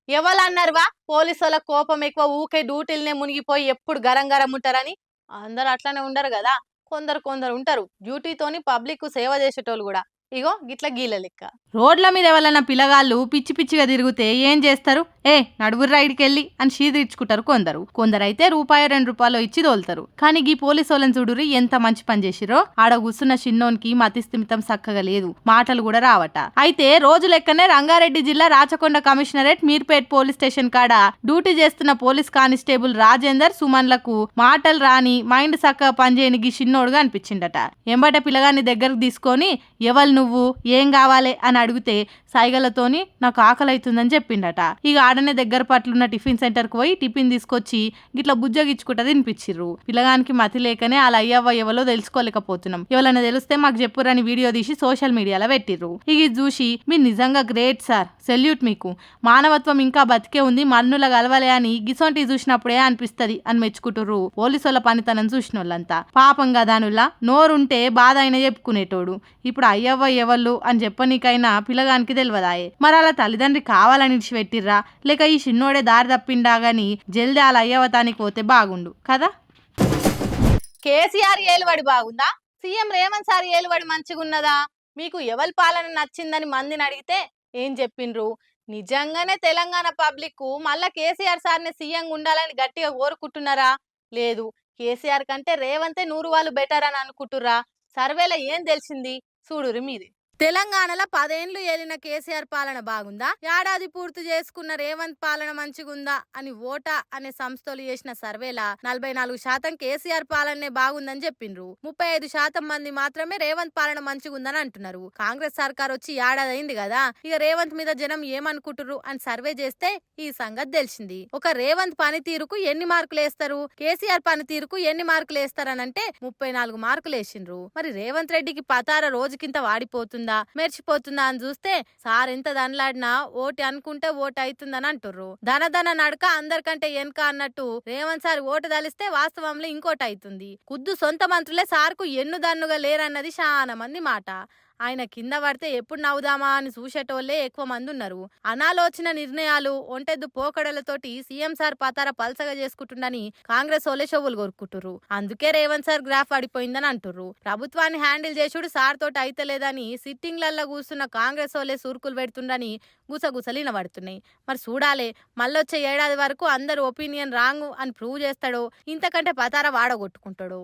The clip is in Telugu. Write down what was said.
ఎవలన్నారువా పోలీసుల కోపం ఎక్కువ ఊకే డ్యూటీలనే మునిగిపోయి ఎప్పుడు గరం గరం ఉంటారని. అందరు అట్లానే ఉండరు కదా. కొందరు కొందరు ఉంటారు డ్యూటీతోని పబ్లిక్ సేవ చేసేటోళ్ళు కూడా. ఇగో గిట్ల గీల లెక్క రోడ్ల మీద ఎవరన్నా పిల్లగాళ్ళు పిచ్చి పిచ్చిగా తిరిగితే ఏం చేస్తారు? నడుగురు రైడ్కి వెళ్ళి అని షీదిర్చుకుంటారు కొందరు. కొందరైతే ₹2 ఇచ్చి తోలుతారు. కానీ గీ పోలీసు వాళ్ళని చూడురి ఎంత మంచి పని చేసిరో. ఆడ కూర్చున్న చిన్నోనికి మతిస్థిమితం సక్కగా లేదు, మాటలు కూడా రావట. అయితే రోజు లెక్కనే రంగారెడ్డి జిల్లా Rachakonda commissionerate Meerpet police station కాడ డ్యూటీ చేస్తున్న పోలీస్ కానిస్టేబుల్ రాజేందర్ సుమన్లకు మాటలు రాని మైండ్ సక్కగా పనిచేయని గీ చిన్నోడుగా అనిపించిండట. ఎంబట పిల్లగాన్ని దగ్గరకు తీసుకొని ఎవరు నువ్వు ఏం కావాలి అని అడిగితే సైగలతోని నాకు ఆకలి అవుతుందని చెప్పిండట. ఇక ఆడనే దగ్గర పట్లున్న టిఫిన్ సెంటర్కి పోయి టిఫిన్ తీసుకొచ్చి గిట్లా బుజ్జగిచ్చుకుంటా తినిపించిర్రు. పిల్లగానికి మతి లేకనే అలా అయ్యవ్వ ఎవలో తెలుసుకోలేకపోతున్నాం, ఎవరైనా తెలిస్తే మాకు చెప్పురని వీడియో తీసి సోషల్ మీడియాలో పెట్టిర్రు. ఇక ఇది చూసి మీరు నిజంగా గ్రేట్ సార్, సెల్యూట్ మీకు, మానవత్వం ఇంకా బతికే ఉంది, మన్నుల గలవలే అని గిసొంటి చూసినప్పుడే అనిపిస్తుంది అని మెచ్చుకుంటుర్రు పోలీసుల పనితనం చూసిన వాళ్ళంతా. పాపం గదానుల్లా నోరుంటే బాధ అయినా చెప్పుకునేటోడు, ఇప్పుడు అయ్యవ్వ ఎవళ్ళు అని చెప్పనీకైనా పిల్లగానికి తెలియదాయే. మరి అలా తల్లిదండ్రి కావాలని ఇడిచిపెట్టిర్రా లేక ఈ చిన్నోడే దారి తప్పిండా గాని జల్ది అలా అయ్యవతానికి పోతే బాగుండు కదా. కేసీఆర్ ఏలుబడి బాగుందా, సీఎం రేవంత్ సార్ ఏలుబడి మంచిగున్నదా? మీకు ఎవరి పాలన నచ్చిందని మందిని అడిగితే ఏం చెప్పిండ్రు? నిజంగానే తెలంగాణ పబ్లిక్ మళ్ళా కేసీఆర్ సార్ని సీఎం ఉండాలని గట్టిగా కోరుకుంటున్నారా? లేదు, కేసీఆర్ కంటే రేవంతే 100 వాళ్ళు బెటర్ అని అనుకుంటుర్రా? సర్వేలో ఏం తెలిసింది చూడురి మీది. తెలంగాణలో 10 ఏళ్లు ఏలిన కేసీఆర్ పాలన బాగుందా, ఏడాది పూర్తి చేసుకున్న రేవంత్ పాలన మంచిగుందా అని ఓటా అనే సంస్థలు చేసిన సర్వేల 44% కేసీఆర్ పాలనే బాగుందని చెప్పిండ్రు. 35% మంది మాత్రమే రేవంత్ పాలన మంచిగుందని అంటున్నారు. కాంగ్రెస్ సర్కార్ వచ్చి ఏడాది అయింది కదా, ఇక రేవంత్ మీద జనం ఏమనుకుంటుర్రు అని సర్వే చేస్తే ఈ సంగతి తెలిసింది. ఒక రేవంత్ పనితీరుకు ఎన్ని మార్కులు వేస్తారు, కేసీఆర్ పనితీరుకు ఎన్ని మార్కులు వేస్తారనంటే 34 మార్కులు వేసిండ్రు. మరి రేవంత్ రెడ్డికి పతార రోజుకింత వాడిపోతుంది, మెర్చిపోతుందా అని చూస్తే సార్ ఎంత దనలాడినా ఓటు అనుకుంటే ఓటు అవుతుందని అంటుర్రు. ధన నడక అందరికంటే వెనక అన్నట్టు రేవంత్ సార్ ఓటు తలిస్తే వాస్తవంలో ఇంకోటి అవుతుంది. ఖుద్దు సొంత మంత్రులే సార్కు ఎన్ను దన్నుగా లేరన్నది చాలా మంది మాట. ఆయన కింద పడితే ఎప్పుడు నవ్వుదామా అని చూసేటోళ్లే ఎక్కువ మంది ఉన్నారు. అనాలోచన నిర్ణయాలు, ఒంటెద్దు పోకడలతోటి సీఎం సార్ పతార పల్సగా చేసుకుంటుండని కాంగ్రెస్ వాళ్ళే చెవులు కొరుకుంటుర్రు. అందుకే రేవంత్ సార్ గ్రాఫ్ పడిపోయిందని అంటుర్రు. ప్రభుత్వాన్ని హ్యాండిల్ చేసుడు సార్ తోటి అయితలేదని సిట్టింగ్లల్లో కూర్చున్న కాంగ్రెస్ వాళ్ళే సూర్కులు పెడుతుండని గుసగుసలు వినబడుతున్నాయి. మరి చూడాలే మళ్ళొచ్చే ఏడాది వరకు అందరు ఒపీనియన్ రాంగ్ అని ప్రూవ్ చేస్తాడో ఇంతకంటే పతార వాడగొట్టుకుంటాడు.